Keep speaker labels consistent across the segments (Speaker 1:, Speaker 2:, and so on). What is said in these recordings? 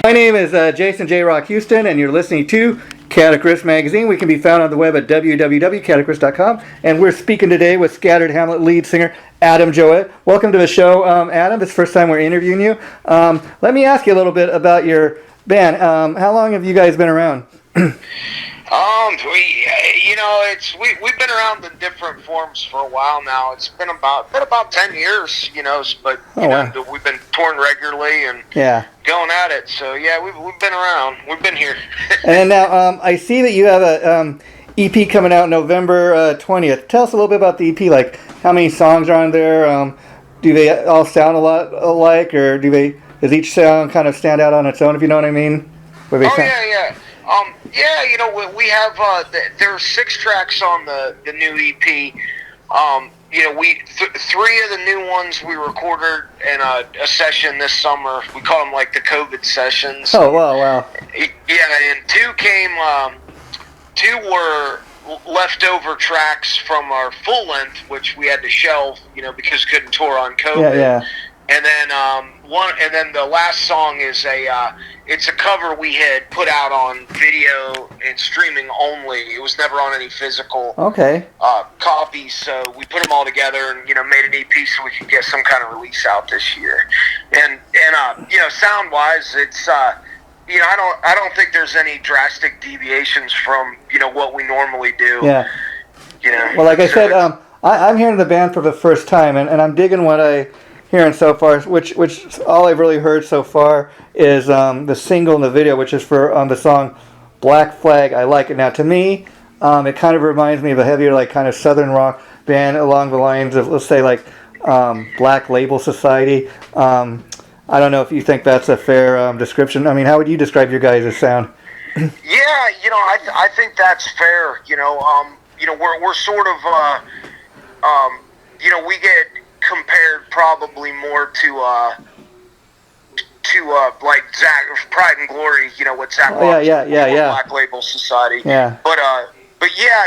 Speaker 1: My name is Jason JROCK Houston, and you're listening to Chaotic Riffs Magazine. We can be found on the web at www.chaoticriffs.com, and we're speaking today with Scattered Hamlet lead singer Adam Joad. Welcome to the show, Adam. It's the first time we're interviewing you. Let me ask you a little bit about your band. How long have you guys been around?
Speaker 2: We've been around in different forms for a while now. It's been about 10 years, but we've been touring regularly and going at it. So yeah, we've been around. We've been here.
Speaker 1: And now I see that you have a EP coming out November 20th. Tell us a little bit about the EP. Like, how many songs are on there? Do they all sound a lot alike, or does each song kind of stand out on its own? If you know what I mean?
Speaker 2: Yeah. We have there are 6 tracks on the new EP. Three of the new ones we recorded in a session this summer. We call them like the COVID sessions.
Speaker 1: Oh wow!
Speaker 2: Yeah, and 2 were leftover tracks from our full length, which we had to shelve, because we couldn't tour on COVID.
Speaker 1: Yeah.
Speaker 2: And then the last song is it's a cover we had put out on video and streaming only. It was never on any physical copies, so we put them all together and made an EP so we could get some kind of release out this year. And sound wise, it's I don't think there's any drastic deviations from what we normally do.
Speaker 1: Yeah. Well, like I said, I'm hearing the band for the first time, and I'm digging what I hearing so far, which all I've really heard so far is the single and the video, which is for the song Black Flag. I like it. Now, to me, it kind of reminds me of a heavier, like, kind of southern rock band along the lines of, let's say, like Black Label Society. I don't know if you think that's a fair description. I mean, how would you describe your guys' sound?
Speaker 2: Yeah, I think that's fair. We're sort of we get compared probably more to like Pride and Glory, what Zach Black Label Society.
Speaker 1: Yeah.
Speaker 2: But yeah,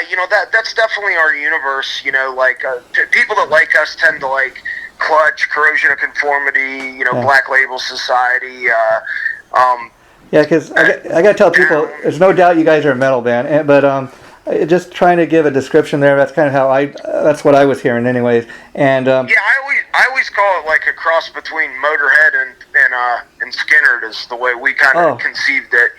Speaker 2: that's definitely our universe. People that like us tend to like Clutch, Corrosion of Conformity, Black Label Society.
Speaker 1: Yeah, because I got to tell people, there's no doubt you guys are a metal band, but just trying to give a description there. That's kind of that's what I was hearing, anyways. And
Speaker 2: I always call it like a cross between Motorhead and Skynyrd is the way we kind of conceived it.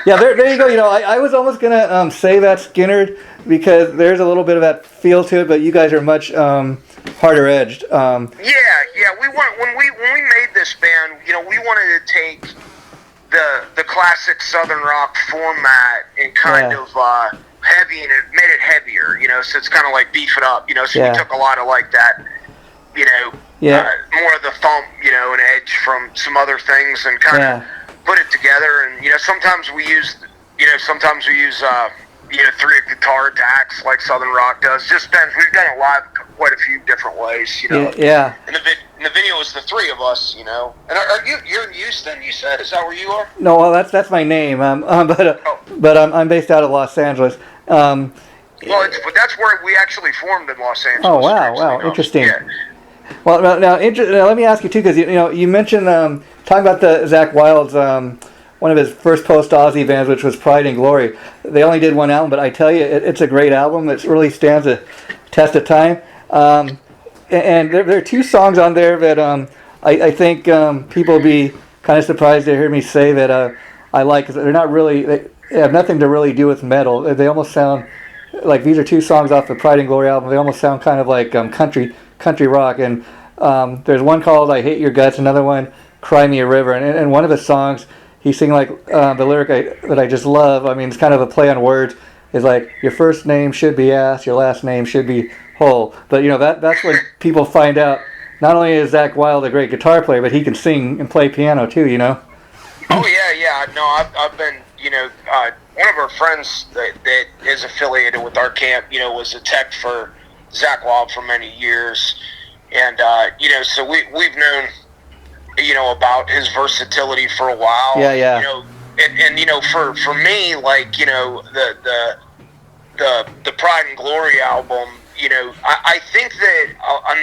Speaker 1: Yeah, there you go. I was almost gonna say that Skynyrd, because there's a little bit of that feel to it, but you guys are much harder edged.
Speaker 2: Yeah. When we made this band, we wanted to take the classic southern rock format and kind of heavy, and it made it heavier, so it's kind of like beef it up, so we took a lot of like that, more of the thump, and edge from some other things and kind of put it together. And, sometimes we use 3 guitar attacks like southern rock does. Just depends. We've done it live quite a few different ways,
Speaker 1: Yeah.
Speaker 2: And the video is the 3 of us, And you're in Houston, you said? Is that where you are?
Speaker 1: No, well, that's my name. But I'm based out of Los Angeles.
Speaker 2: But that's where we actually formed, in Los Angeles.
Speaker 1: Oh, wow, interesting. Yeah. Well, now let me ask you too, because you mentioned talking about the Zakk Wylde's one of his first post-Ozzy bands, which was Pride and Glory. They only did one album, but I tell you, it's a great album. It really stands the test of time. And there are 2 songs on there that I think people will be kind of surprised to hear me say that I like, because they're not really, they have nothing to really do with metal. They almost sound like, these are 2 songs off the Pride and Glory album. They almost sound kind of like country rock. And there's one called I Hate Your Guts, another one, Cry Me a River. And one of the songs, he's singing like the lyric that I just love. I mean, it's kind of a play on words. Is like, your first name should be Ass, your last name should be Hole. But that's when people find out. Not only is Zakk Wylde a great guitar player, but he can sing and play piano too.
Speaker 2: Oh yeah. No, I've been. One of our friends that is affiliated with our camp, was a tech for Zakk Wylde for many years, and so we've known. About his versatility for a while.
Speaker 1: Yeah.
Speaker 2: And for me, like, the Pride and Glory album, I think that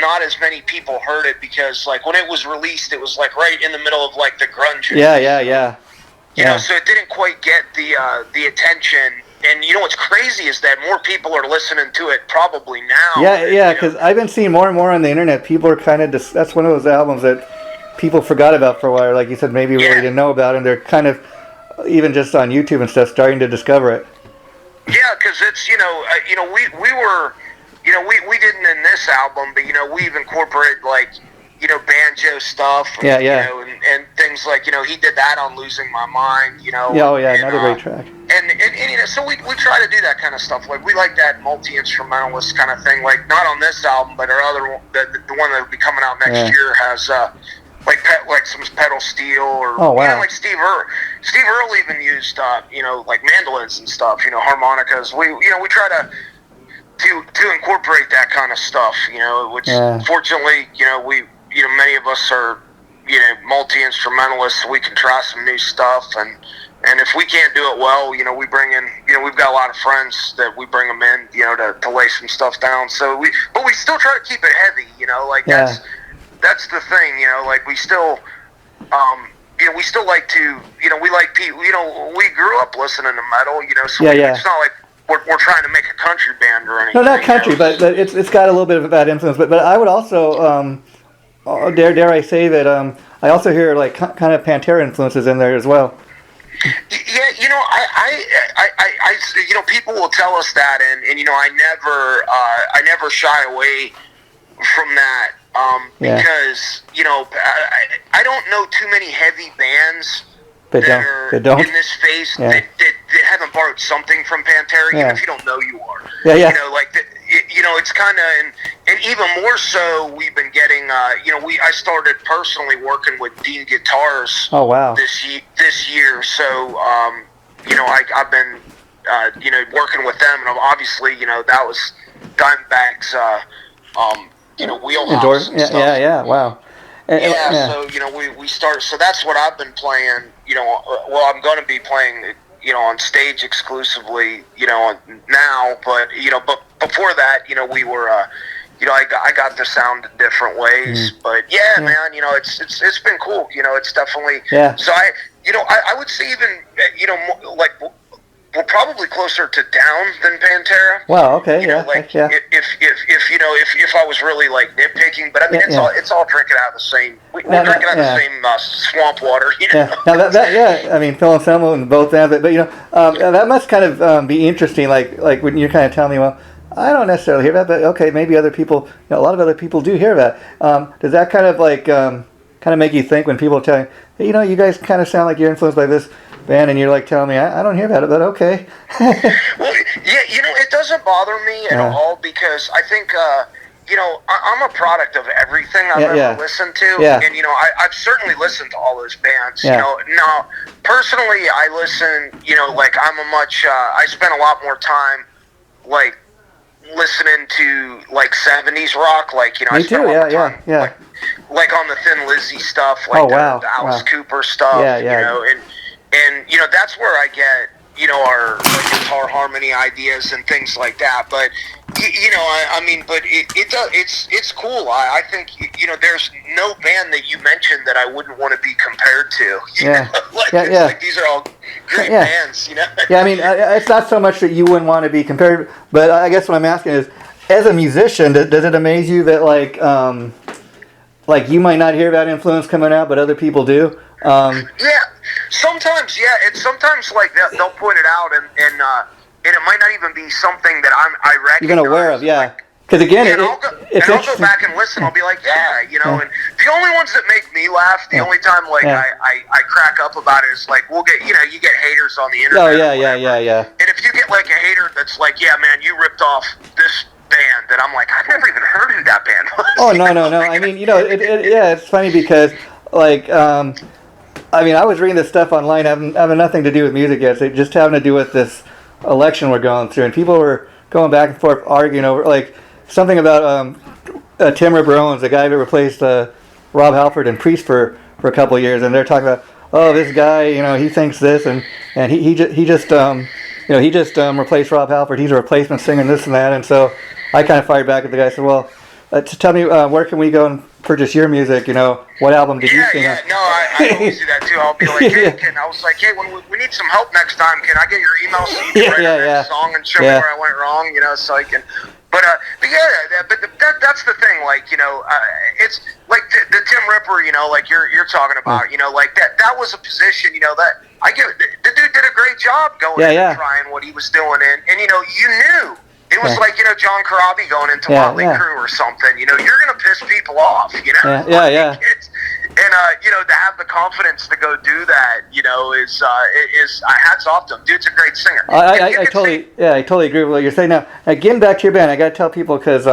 Speaker 2: not as many people heard it, because like when it was released, it was like right in the middle of like the grunge.
Speaker 1: Yeah.
Speaker 2: You know, so it didn't quite get the attention. And you know what's crazy is that more people are listening to it probably now.
Speaker 1: Yeah, because I've been seeing more and more on the internet. People are kind of that's one of those albums that people forgot about for a while. Like you said, maybe really didn't know about, and they're kind of even just on YouTube and stuff starting to discover it.
Speaker 2: Yeah, because it's we were we didn't in this album, but we've incorporated like banjo stuff.
Speaker 1: And,
Speaker 2: and things like he did that on Losing My Mind.
Speaker 1: Another great track.
Speaker 2: And so we try to do that kind of stuff. Like we like that multi-instrumentalist kind of thing. Like not on this album, but our other the one that will be coming out next year has like some pedal steel or like Steve Earle even used like mandolins and stuff. Harmonicas. We try to incorporate that kind of stuff. Which fortunately many of us are multi-instrumentalists, so we can try some new stuff and if we can't do it well, we bring in, we've got a lot of friends that we bring them in, to lay some stuff down. So but we still try to keep it heavy, that's the thing, like we still, we still like to, we like people, we grew up listening to metal, so it's not like we're trying to make a country band or anything.
Speaker 1: No, not country, but it's got a little bit of that influence. But I would also, dare I say that I also hear like kind of Pantera influences in there as well.
Speaker 2: Yeah, I people will tell us that, and I never shy away from that, because I don't know too many heavy bands that are in this phase that haven't borrowed something from Pantera, even if you don't know you are. It's kind of, and even more so, we've been getting, I started personally working with Dean Guitars.
Speaker 1: Oh, wow.
Speaker 2: This year, so, I've been, working with them, and obviously, that was Dimebag's, wheelhouse and stuff.
Speaker 1: Wow.
Speaker 2: So, we started, so that's what I've been playing, I'm going to be playing, on stage exclusively, now, but before that, we were, I got the sound in different ways, but man, it's been cool, it's definitely, so I would say even, like, we're probably closer to Down than Pantera.
Speaker 1: Wow, okay,
Speaker 2: If I was really like nitpicking, but I mean, it's all drinking out of the same. We're drinking out of the same swamp water.
Speaker 1: Now that I mean, Phil and Selma and both have it, but that must kind of be interesting. Like when you're kind of telling me, well, I don't necessarily hear that, but okay, maybe other people, a lot of other people do hear that. Does that kind of like kind of make you think when people tell you, hey, you guys kind of sound like you're influenced by this band, and you're like telling me, I don't hear about it, but okay.
Speaker 2: Well, it doesn't bother me at all, because I think, I'm a product of everything I've ever listened to, and, I've certainly listened to all those bands, Now, personally, I listen, like, I spend a lot more time, like, listening to, like, 70s rock, like, I spend a lot more time, like on the Thin Lizzy stuff, like the Alice Cooper stuff, and that's where I get our guitar harmony ideas and things like that. But I mean, but it's cool. I think there's no band that you mentioned that I wouldn't want to be compared to. Like these are all great bands.
Speaker 1: I mean, it's not so much that you wouldn't want to be compared, but I guess what I'm asking is, as a musician, does it amaze you that like you might not hear that influence coming out, but other people do?
Speaker 2: Sometimes, it's sometimes like they'll point it out, and it might not even be something that I recognize.
Speaker 1: You're aware of, because again,
Speaker 2: I'll go back and listen. I'll be like, and the only ones that make me laugh, the only time I crack up about it is like we'll get you get haters on the internet.
Speaker 1: Oh yeah.
Speaker 2: And if you get like a hater that's like, yeah, man, you ripped off this band, that I'm like, I've never even heard who that band was.
Speaker 1: Oh no. I mean, it's funny because like. I mean, I was reading this stuff online, having nothing to do with music yet, so just having to do with this election we're going through, and people were going back and forth arguing over, like, something about Tamara Brown, the guy that replaced Rob Halford and Priest for a couple of years, and they're talking about, oh, this guy, he thinks this, and he just replaced Rob Halford. He's a replacement singer and this and that, and so I kind of fired back at the guy. I said, well, tell me, where can we go and purchase your music, what album did you sing on?
Speaker 2: No, I always do that too. I'll be like, hey, I was like, hey, when we need some help next time, can I get your email so you can write a song and show me where I went wrong, so I can. But that's the thing, like, it's like the Tim Ripper, like you're talking about, like that was a position, that I give the dude did a great job going and trying what he was doing, and you knew it was like John Corabi going into Motley Crue or something, you're gonna piss people off, and to have the confidence to go do that, is hats off to him. Dude's a great singer.
Speaker 1: I totally agree with what you're saying. Now, getting back to your band, I got to tell people because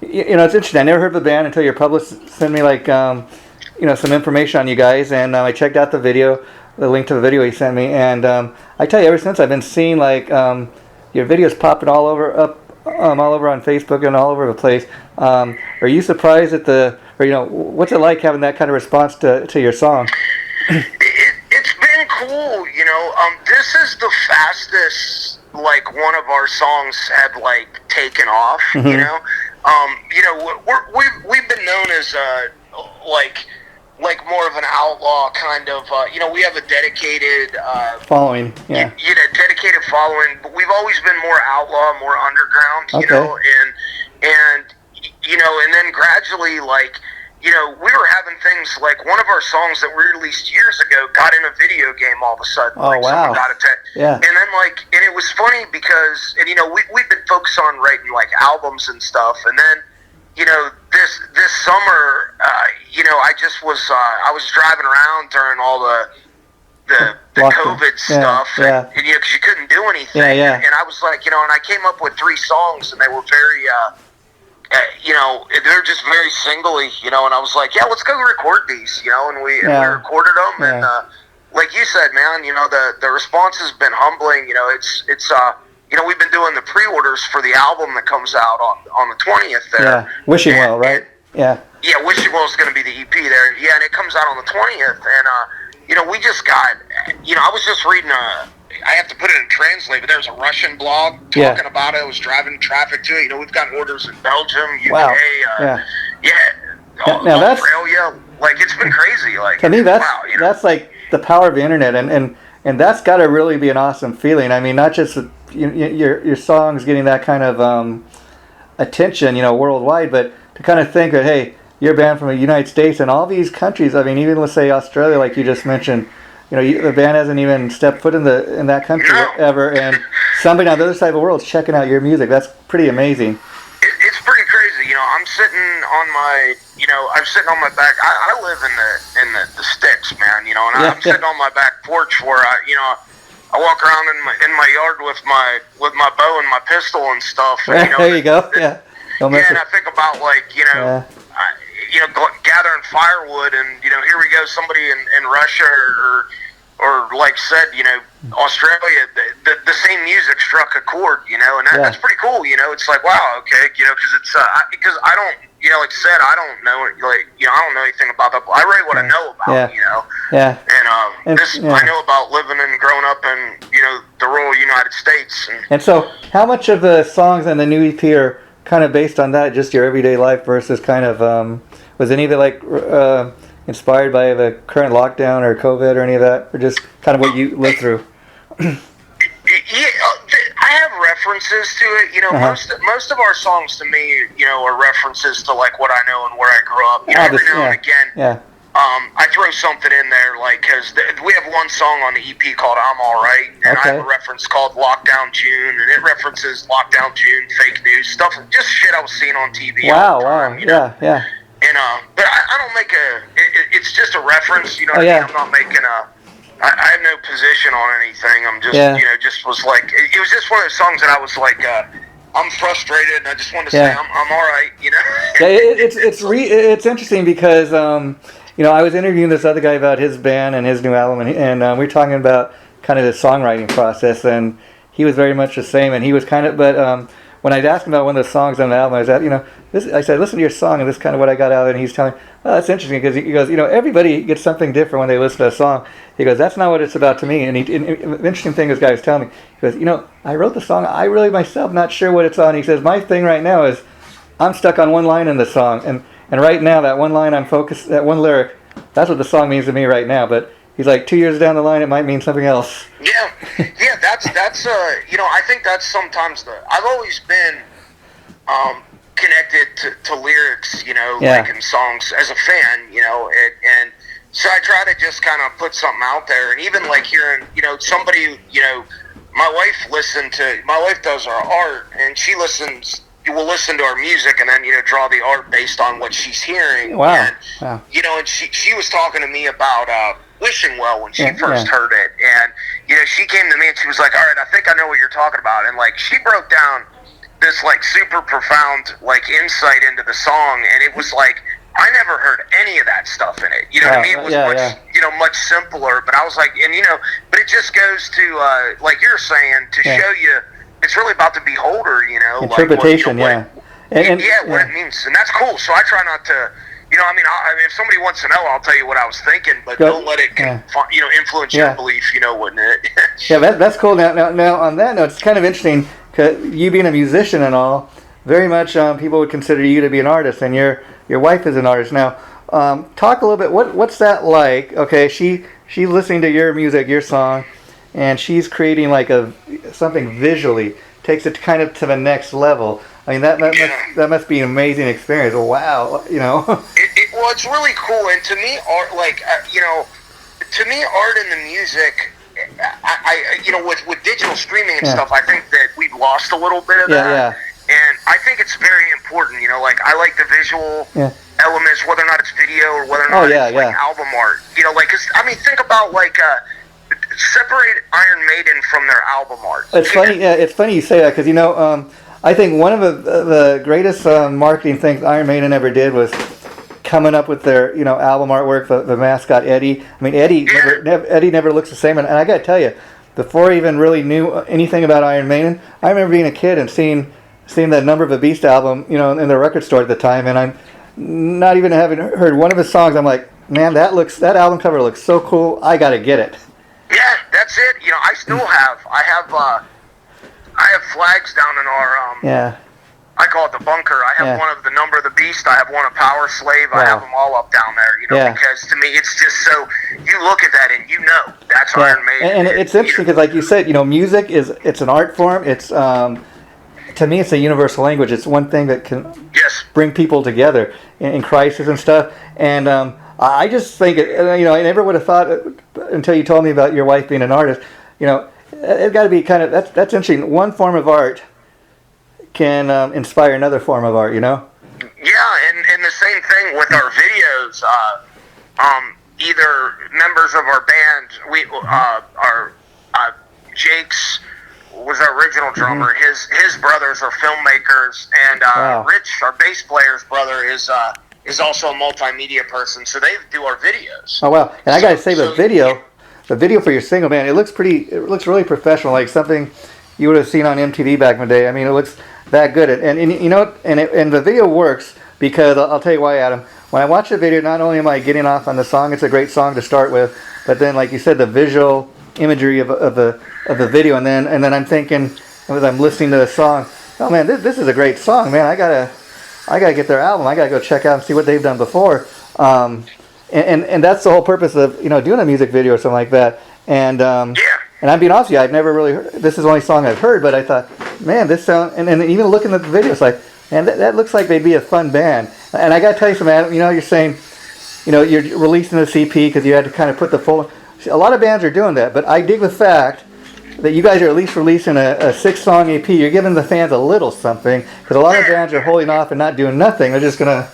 Speaker 1: it's interesting. I never heard of a band until your publicist sent me some information on you guys, and I checked out the link to the video he sent me, and I tell you, ever since I've been seeing your videos popping all over on Facebook and all over the place. Are you surprised at what's it like having that kind of response to your song?
Speaker 2: It's been cool, this is the fastest, one of our songs have, taken off,
Speaker 1: mm-hmm.
Speaker 2: We've been known as, more of an outlaw kind of, we have a dedicated
Speaker 1: following,
Speaker 2: dedicated following, but we've always been more outlaw, more underground, and then gradually, we were having things like one of our songs that we released years ago got in a video game all of a sudden.
Speaker 1: Oh, wow.
Speaker 2: Got and then, and it was funny because, and, we've been focused on writing, albums and stuff, and then, this summer, I was driving around during all the COVID stuff, and because you couldn't do anything, and I was like, and I came up with 3 songs, and they were very, they're just very singly, and I was like, let's go record these, and we recorded them, and like you said, man, the response has been humbling. It's we've been doing the pre-orders for the album that comes out on the 20th there.
Speaker 1: Yeah, Wishing Well, right?
Speaker 2: Yeah, Wishing Well is going to be the EP there. Yeah, and it comes out on the 20th, and we just got, I was just reading I have to put it in translate, but there's a Russian blog talking about it. I was driving traffic to it. We've got orders in Belgium, UK, Australia. It's been crazy.
Speaker 1: To me, that's the power of the internet, and that's got to really be an awesome feeling. I mean, not just your songs getting that kind of attention, worldwide, but to kind of think that, hey, you're a band from the United States and all these countries. I mean, even let's say Australia, like you just mentioned. The band hasn't even stepped foot in that country ever, and somebody on the other side of the world is checking out your music. That's pretty amazing.
Speaker 2: It's pretty crazy. I'm sitting on my back. I live in the sticks, man. And I'm sitting on my back porch where I walk around in my yard with my bow and my pistol and stuff. And,
Speaker 1: there you go. Yeah.
Speaker 2: And I think about gathering firewood, and here we go, somebody in Russia or like said, Australia, the same music struck a chord, and that's pretty cool. It's like, wow, okay, because it's because I don't, like I said, I don't know, I don't know anything about that. I write what I know about, and I know about living and growing up in the rural United States.
Speaker 1: And so, how much of the songs in the new EP are kind of based on that, just your everyday life versus kind of was any of it inspired by the current lockdown or COVID or any of that, or just kind of what you lived through?
Speaker 2: I have references to it. Most of our songs to me, are references to what I know and where I grew up. Every now and again, I throw something in there, because we have one song on the EP called "I'm All Right," and I have a reference called "Lockdown June," and it references Lockdown June, fake news stuff, just shit I was seeing on TV. All the time,
Speaker 1: yeah.
Speaker 2: And but I don't make it's just a reference, what I mean? I'm not making I have no position on anything. I'm just, just was it was just one of those songs that I was I'm frustrated, and I just wanted to say I'm all right,
Speaker 1: it's interesting because I was interviewing this other guy about his band and his new album, and we were talking about kind of the songwriting process, and he was very much the same, and he was kind of, but when I'd asked him about one of the songs on the album, I was I said, listen to your song, and this is kind of what I got out of it, and he's telling me, oh, that's interesting, because he goes, everybody gets something different when they listen to a song. He goes, that's not what it's about to me, and the interesting thing this guy was telling me, he goes, I wrote the song, I really myself not sure what it's on. He says, my thing right now is, I'm stuck on one line in the song, and And right now, that one line I'm focused, that one lyric, that's what the song means to me right now. But he's like, 2 years down the line, it might mean something else.
Speaker 2: Yeah, yeah. That's I think that's sometimes I've always been connected to lyrics, like in songs as a fan, and so I try to just kind of put something out there, and even like hearing, somebody, my wife does our art, and she will listen to our music and then, draw the art based on what she's hearing.
Speaker 1: Wow.
Speaker 2: And, and she was talking to me about Wishing Well when she first heard it, and, she came to me and she was like, all right, I think I know what you're talking about, and like, she broke down this like super profound like insight into the song, and it was like, I never heard any of that stuff in it. To me it was much, much simpler. But I was like, and but it just goes to like you're saying, to show you, it's really about the beholder.
Speaker 1: Interpretation,
Speaker 2: what it means, and that's cool. So I try not to, if somebody wants to know, I'll tell you what I was thinking, but don't let it, influence your belief. Wouldn't it?
Speaker 1: Yeah, that's cool. Now, on that note, it's kind of interesting, 'cause you being a musician and all, very much people would consider you to be an artist, and your wife is an artist. Now, talk a little bit. What's that like? Okay, she's listening to your music, your song, and she's creating like something visually, takes it kind of to the next level. I mean, that must be an amazing experience. Wow,
Speaker 2: Well, it's really cool, and to me, art, art in the music, with digital streaming and stuff, I think that we've lost a little bit of that. Yeah. And I think it's very important, I like the visual elements, whether or not it's video or whether or not it's like album art. Cause, think about separate Iron Maiden from their album art.
Speaker 1: It's funny, it's funny you say that, because, I think one of the greatest marketing things Iron Maiden ever did was coming up with their, album artwork, the mascot Eddie. I mean, Eddie never looks the same. And I got to tell you, before I even really knew anything about Iron Maiden, I remember being a kid and seeing the Number of a Beast album, in the record store at the time, and I'm not even having heard one of his songs. I'm like, man, that album cover looks so cool. I got to get it.
Speaker 2: Yeah, that's it. I still have. I have flags down in our I call it the bunker. I have one of the Number of the Beast. I have one of Power Slave. Wow. I have them all up down there. Because to me, it's just so, you look at that and that's Iron Maiden.
Speaker 1: And it's interesting because, like you said, music it's an art form. It's to me, it's a universal language. It's one thing that can bring people together in crisis and stuff. And I just think, I never would have thought until you told me about your wife being an artist. It's got to be kind of, that's interesting. One form of art can inspire another form of art,
Speaker 2: Yeah, and the same thing with our videos. Either members of our band, Jake's was our original drummer. His brothers are filmmakers, and Rich, our bass player's brother, is also a multimedia person. So they do our videos.
Speaker 1: Oh wow! And I gotta say, the video for your single, man, it looks really professional, like something you would have seen on MTV back in the day. I mean, it looks that good, and the video works because I'll tell you why, Adam. When I watch the video, not only am I getting off on the song, it's a great song to start with, but then, like you said, the visual imagery of the video, and then I'm thinking, as I'm listening to the song, oh man, this is a great song, man. I gotta get their album. I gotta go check out and see what they've done before. And that's the whole purpose of doing a music video or something like that. And and I'm being honest with you, I've never really heard, this is the only song I've heard, but I thought, man, this sound, and even looking at the video, it's like, man, that looks like they'd be a fun band. And I gotta tell you something, Adam, you're saying, you're releasing the CP because you had to kind of put the full. A lot of bands are doing that, but I dig the fact that you guys are at least releasing a 6-song EP. You're giving the fans a little something, because a lot of bands are holding off and not doing nothing. They're just gonna,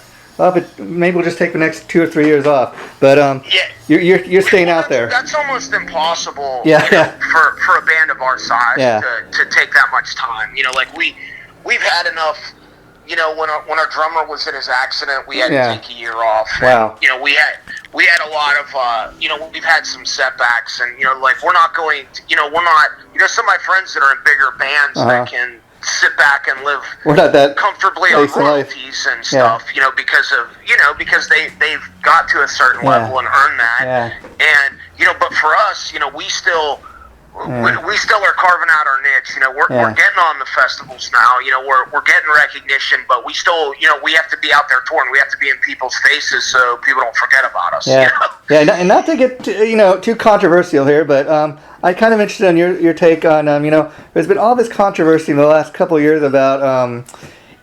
Speaker 1: maybe we'll just take the next 2 or 3 years off. But you're staying out there.
Speaker 2: That's almost impossible.
Speaker 1: Yeah,
Speaker 2: for a band of our size to take that much time. We've had enough. When our drummer was in his accident, we had to take a year off.
Speaker 1: Wow.
Speaker 2: And, we had a lot of, we've had some setbacks, and, we're not going to, some of my friends that are in bigger bands that can sit back and live comfortably on royalties and stuff, because they've got to a certain level and earned that. Yeah. And, but for us, we still, we still are carving out our niche. We're getting on the festivals now. We're getting recognition, but we still, we have to be out there touring. We have to be in people's faces so people don't forget about us.
Speaker 1: Yeah, and not to get too controversial here, but I'm kind of interested in your take on there's been all this controversy in the last couple of years about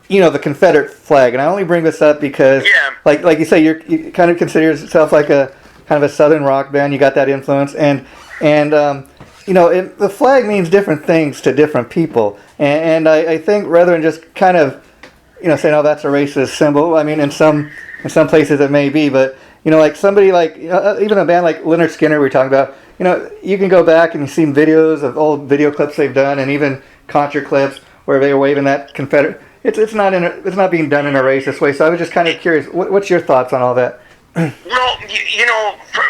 Speaker 1: the Confederate flag, and I only bring this up because like you say, you kind of consider yourself like a kind of a Southern rock band. You got that influence, and the flag means different things to different people, and I think rather than just kind of saying, oh, that's a racist symbol. I mean, in some places it may be, but like somebody like even a band like Lynyrd Skynyrd we're talking about. You can go back and you've seen videos of old video clips they've done, and even concert clips where they were waving that Confederate. It's not being done in a racist way. So I was just kind of curious. What's your thoughts on all that?
Speaker 2: Well,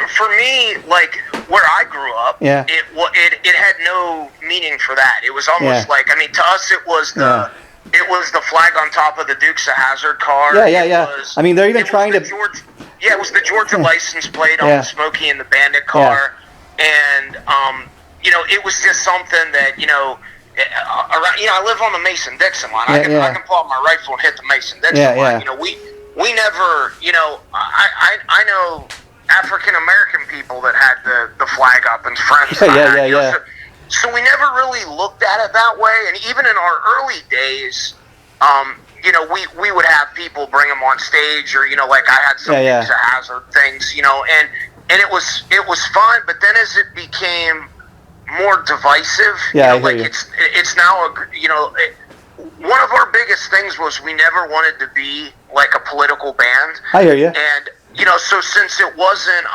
Speaker 2: for me, like where I grew up, it had no meaning for that. It was almost like, I mean, to us it was the flag on top of the Dukes of Hazzard car.
Speaker 1: I mean, they're even trying to.
Speaker 2: It was the Georgia license plate on the Smokey and the Bandit car, and it was just something that I live on the Mason-Dixon line. I can pull out my rifle and hit the Mason-Dixon line. We never, I know African American people that had the flag up and friends. So we never really looked at it that way. And even in our early days, we would have people bring them on stage, or like I had some hazard things, and it was fun. But then as it became more divisive, it's now one of our biggest things was we never wanted to be like a political band.
Speaker 1: I hear you.
Speaker 2: And so since it wasn't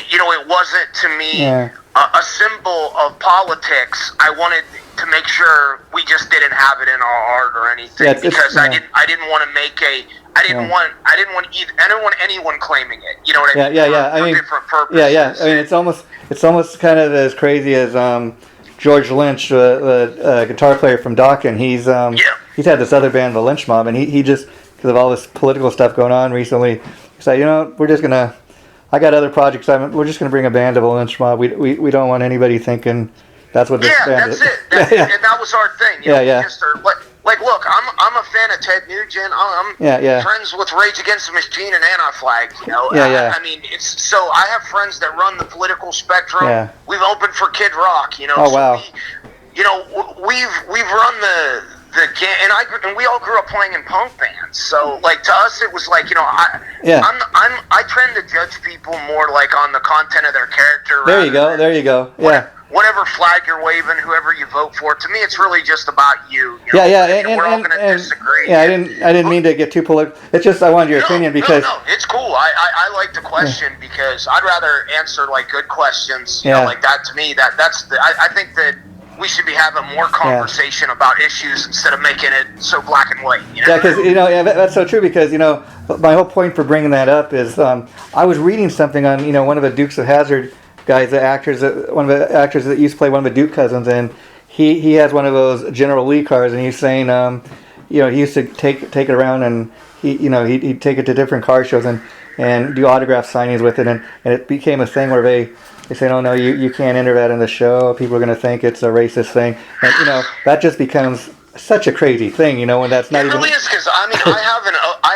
Speaker 2: it wasn't to me a symbol of politics, I wanted to make sure we just didn't have it in our art or anything, because I didn't want to make I didn't want anyone claiming it. You know what I mean?
Speaker 1: I mean,
Speaker 2: different purposes.
Speaker 1: I mean, it's almost kind of as crazy as George Lynch, the guitar player from Dokken. He's had this other band, the Lynch Mob, and he just, because of all this political stuff going on recently, said, we're just gonna. I got other projects. We're just gonna bring a band of a Lynch Mob. We don't want anybody thinking that's what this band is.
Speaker 2: That's it. And that was our thing. Just like, look, I'm a fan of Ted Nugent. I'm friends with Rage Against the Machine and Anti-Flag. I mean, it's so I have friends that run the political spectrum.
Speaker 1: Yeah.
Speaker 2: We've opened for Kid Rock.
Speaker 1: Oh, wow.
Speaker 2: We've run and we all grew up playing in punk bands. So like to us, it was like I tend to judge people more like on the content of their character.
Speaker 1: There you go. Yeah.
Speaker 2: Whatever flag you're waving, whoever you vote for, to me, it's really just about you.
Speaker 1: And
Speaker 2: we're all going to disagree.
Speaker 1: Yeah, I didn't mean to get too political. It's just I wanted your opinion because
Speaker 2: it's cool. I like the question because I'd rather answer like good questions. Like that. To me, I think that we should be having more conversation about issues instead of making it so black and white.
Speaker 1: Yeah, because that's so true. Because my whole point for bringing that up is I was reading something on one of the Dukes of Hazzard guys, one of the actors that used to play one of the Duke cousins, and he has one of those General Lee cars, and he's saying he used to take it around, and he'd take it to different car shows and do autograph signings with it, and it became a thing where they say, oh no, you can't enter that in the show. People are going to think it's a racist thing, and that just becomes such a crazy thing, when that's not even.
Speaker 2: It really is, because I mean, I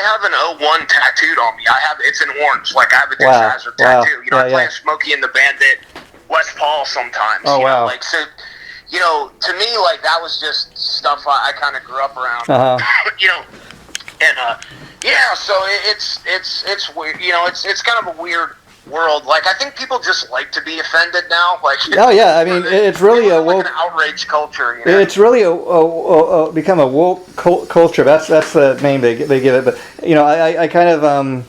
Speaker 2: have an 01 tattooed on me. It's in orange, like I have a Dukes of Hazzard tattoo. I play a Smokey and the Bandit, West Paul sometimes.
Speaker 1: Oh wow!
Speaker 2: Like so, to me, like that was just stuff I kind of grew up around. So it's weird. It's kind of a weird world. Like I think people just like to be offended now. Like
Speaker 1: I mean it's really a woke,
Speaker 2: like an outrage culture.
Speaker 1: It's really a become a woke culture. That's the name they give it. But I kind of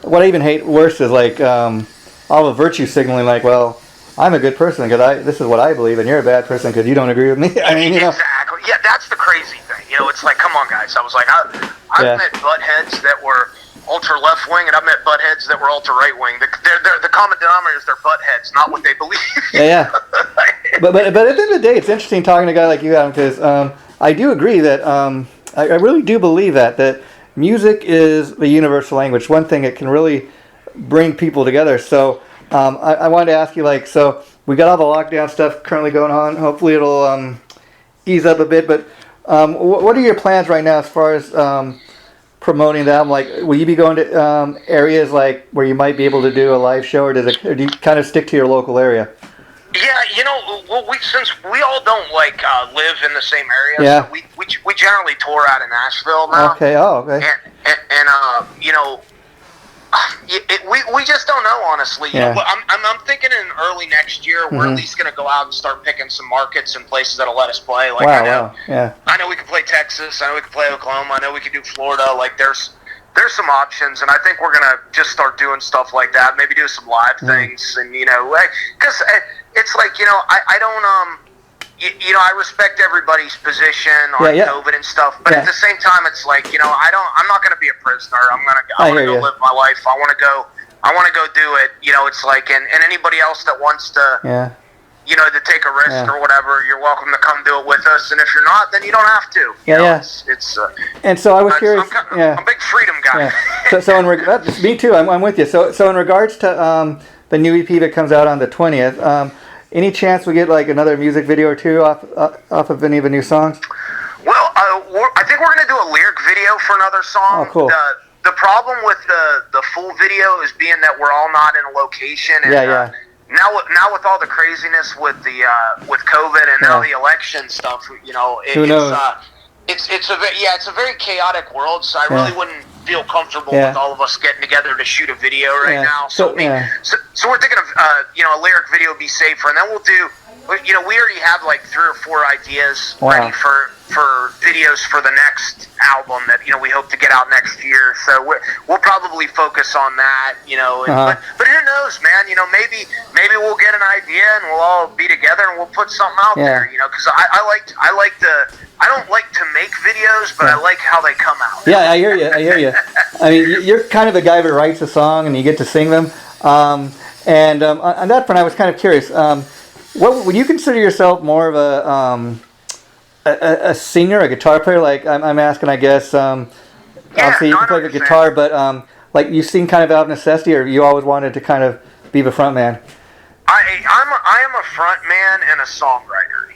Speaker 1: what I even hate worse is like all the virtue signaling. Like, well, I'm a good person because this is what I believe, and you're a bad person because you don't agree with me. I mean,
Speaker 2: exactly. Yeah, that's the crazy thing. It's like, come on, guys. I was like, I've met buttheads that were ultra left wing, and I've met buttheads that were ultra right wing. The common denominator is they're buttheads, not what they believe. But
Speaker 1: at the end of the day, it's interesting talking to a guy like you, Adam, because I do agree that I really do believe that music is the universal language. One thing it can really bring people together. So I wanted to ask you, like, so we got all the lockdown stuff currently going on. Hopefully it'll ease up a bit, but what are your plans right now as far as promoting the album? Like, will you be going to areas like where you might be able to do a live show, or do you kind of stick to your local area?
Speaker 2: Yeah, well, since we all don't live in the same area,
Speaker 1: yeah.
Speaker 2: So we generally tour out in Nashville now.
Speaker 1: Okay. Oh, okay.
Speaker 2: And we just don't know, honestly.
Speaker 1: Yeah.
Speaker 2: I'm thinking in early next year we're at least going to go out and start picking some markets and places that'll let us play. Like,
Speaker 1: wow. Yeah.
Speaker 2: I know we can play Texas. I know we can play Oklahoma. I know we can do Florida. Like, there's some options, and I think we're gonna just start doing stuff like that. Maybe do some live things, and because it's like, I don't I respect everybody's position on COVID and stuff, but at the same time, it's like, I'm not gonna be a prisoner. I want to go live my life. I want to go do it. It's like, and anybody else that wants to to take a risk or whatever, you're welcome to come do it with us. And if you're not, then you don't have to. It's
Speaker 1: and so I was curious.
Speaker 2: I'm a big freedom guy.
Speaker 1: Yeah. So me too. I'm with you. So in regards to the new EP that comes out on the 20th, any chance we get like another music video or two off of any of the new songs?
Speaker 2: Well, I think we're going to do a lyric video for another song.
Speaker 1: Oh, cool.
Speaker 2: The problem with the full video is being that we're all not in a location. And, Now with all the craziness with COVID and now the election stuff,
Speaker 1: who knows?
Speaker 2: It's a very chaotic world. So I really wouldn't feel comfortable with all of us getting together to shoot a video right now. So we're thinking of a lyric video would be safer, and then we'll do. We already have like 3 or 4 ideas ready for videos for the next album that we hope to get out next year. So we'll probably focus on that. But who knows, man? Maybe we'll get an idea and we'll all be together and we'll put something out there. Because I don't like to make videos, but I like how they come out.
Speaker 1: Yeah, I hear you. I mean, you're kind of the guy that writes a song and you get to sing them. On that front, I was kind of curious. What would you consider yourself more of a singer, a guitar player? Like I'm asking, I guess. Obviously, you can play the guitar, but like you sing kind of out of necessity, or you always wanted to kind of be the front man?
Speaker 2: I am a front man and a songwriter.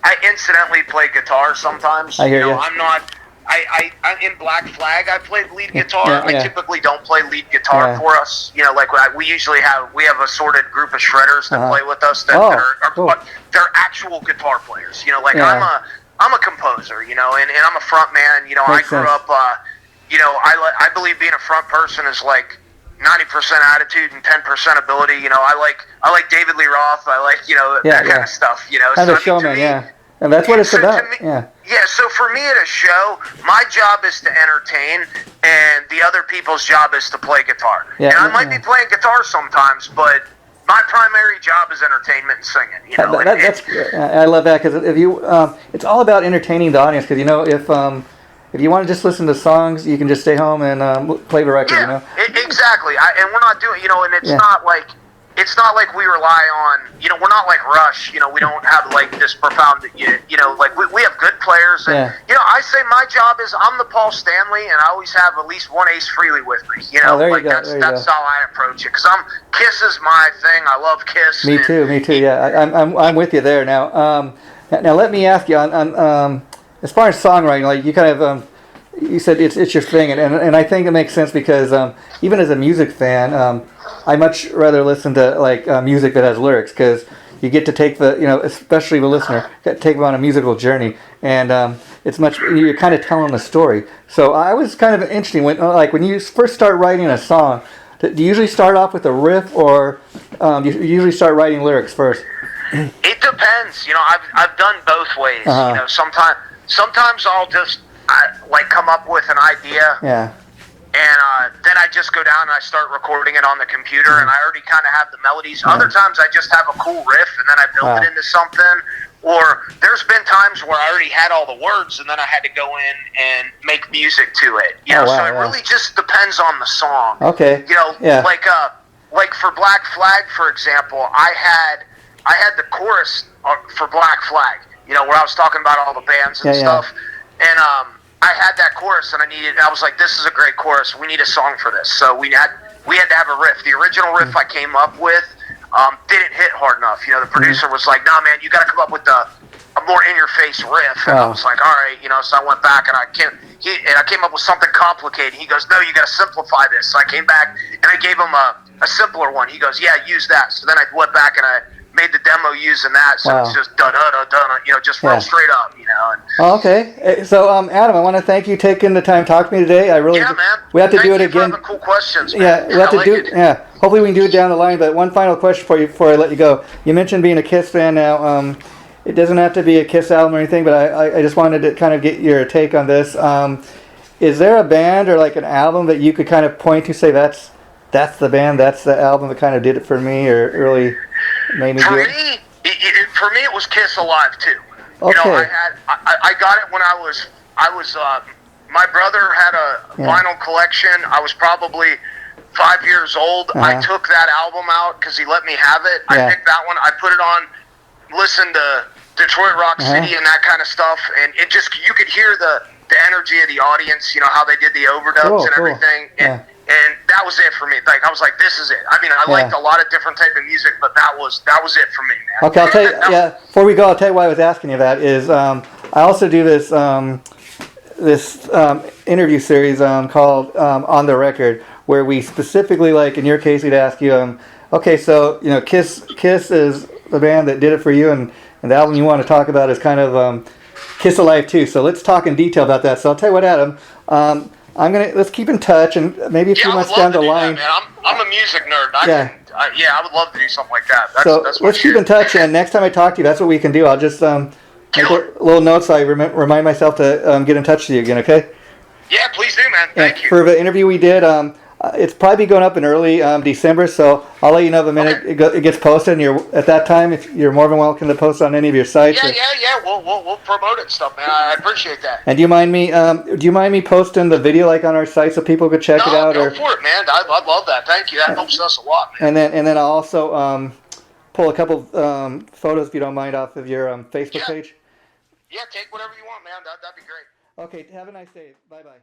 Speaker 2: I incidentally play guitar sometimes.
Speaker 1: I hear you.
Speaker 2: I'm not. I'm in Black Flag. I played lead guitar. I typically don't play lead guitar for us. We usually have a sorted group of shredders that play with us that are cool. They're actual guitar players. I'm a composer. And I'm a front man. I grew up. I believe being a front person is like 90% attitude and 10% ability. I like David Lee Roth. I like that kind of stuff.
Speaker 1: As a showman, and that's what it's about.
Speaker 2: So for me at a show, my job is to entertain, and the other people's job is to play guitar. I might be playing guitar sometimes, but my primary job is entertainment and singing.
Speaker 1: I love that, because if you, it's all about entertaining the audience. Because if you want to just listen to songs, you can just stay home and play the record.
Speaker 2: Exactly. And we're not doing, and it's not like. It's not like we rely on, we're not like Rush, we don't have like this profound, like we have good players. And, I say my job is I'm the Paul Stanley, and I always have at least one Ace Frehley with me. That's how I approach it. Because Kiss is my thing. I love Kiss.
Speaker 1: Me too. Yeah, I'm with you there now. Now let me ask you on as far as songwriting, like you kind of you said it's your thing, and I think it makes sense because even as a music fan, I much rather listen to like music that has lyrics, because you get to take the especially the listener, take them on a musical journey, and you're kind of telling a story. So I was kind of interesting when you first start writing a song, do you usually start off with a riff, or you usually start writing lyrics first?
Speaker 2: It depends. I've done both ways. Sometimes I'll just come up with an idea. And then I just go down and I start recording it on the computer, and I already kind of have the melodies. Other times I just have a cool riff, and then I build it into something. Or there's been times where I already had all the words, and then I had to go in and make music to it. So it really just depends on the song.
Speaker 1: Okay.
Speaker 2: Like for Black Flag, for example, I had the chorus for Black Flag. Where I was talking about all the bands and stuff, and I had that chorus, and I was like, this is a great chorus. We need a song for this. So we had we had to have a riff. The original riff I came up with didn't hit hard enough. You know, the producer was like, "Nah, man, you got to come up with a more in-your-face riff." And I was like, "All right," you know. So I went back and I came up with something complicated. He goes, "No, you got to simplify this." So I came back and I gave him a simpler one. He goes, "Yeah, use that." So then I went back and I made the demo using that. So it's just da da da da, you know, just real straight up, you know. And,
Speaker 1: okay. So Adam, I want to thank you taking the time to talk to me today. I really
Speaker 2: man.
Speaker 1: We have to do it
Speaker 2: Thank you
Speaker 1: again.
Speaker 2: for having cool questions, man.
Speaker 1: Yeah, we have to do it. Yeah, hopefully we can do it down the line. But one final question for you before I let you go. You mentioned being a Kiss fan now. It doesn't have to be a Kiss album or anything, but I just wanted to kind of get your take on this. Is there a band or like an album that you could kind of point to, say that's the band, that's the album that kind of did it for me, or really made me do it?
Speaker 2: For me, it was Kiss Alive too.
Speaker 1: Okay.
Speaker 2: You know, I got it when I was my brother had a vinyl collection. I was probably 5 years old. I took that album out because he let me have it. I picked that one. I put it on, listened to Detroit Rock City and that kind of stuff, and it just, you could hear the energy of the audience. You know how they did the overdubs and everything. And that was it for me. Like, I was like, this is it. I mean, I liked a lot of different type of music, but that was it for me, man.
Speaker 1: Okay, I'll tell you. Before we go, I'll tell you why I was asking you that. Is I also do this interview series called On the Record, where we specifically, like in your case, we'd ask you, okay, so you know, Kiss is the band that did it for you, and the album you want to talk about is kind of Kiss Alive too. So let's talk in detail about that. So I'll tell you what, Adam. Let's keep in touch, and maybe a few months down the line.
Speaker 2: That, man. I'm a music nerd. I would love to do something like that. That's
Speaker 1: let's keep in touch, and next time I talk to you, that's what we can do. I'll just make little notes so I remind myself to get in touch with you again, okay?
Speaker 2: Yeah, please do, man. Thank you.
Speaker 1: For the interview we did, it's probably going up in early December, so I'll let you know the minute it gets posted. And at that time, if you're more than welcome to post on any of your sites.
Speaker 2: Yeah. We'll promote it and stuff, man. I appreciate that.
Speaker 1: And do you mind me posting the video like on our site so people could check it out?
Speaker 2: Go for it, man. I'd love that. Thank you. That helps us a lot, man.
Speaker 1: And then I'll also pull a couple photos, if you don't mind, off of your Facebook page.
Speaker 2: Yeah, take whatever you want, man. That'd be great.
Speaker 1: Okay. Have a nice day. Bye bye.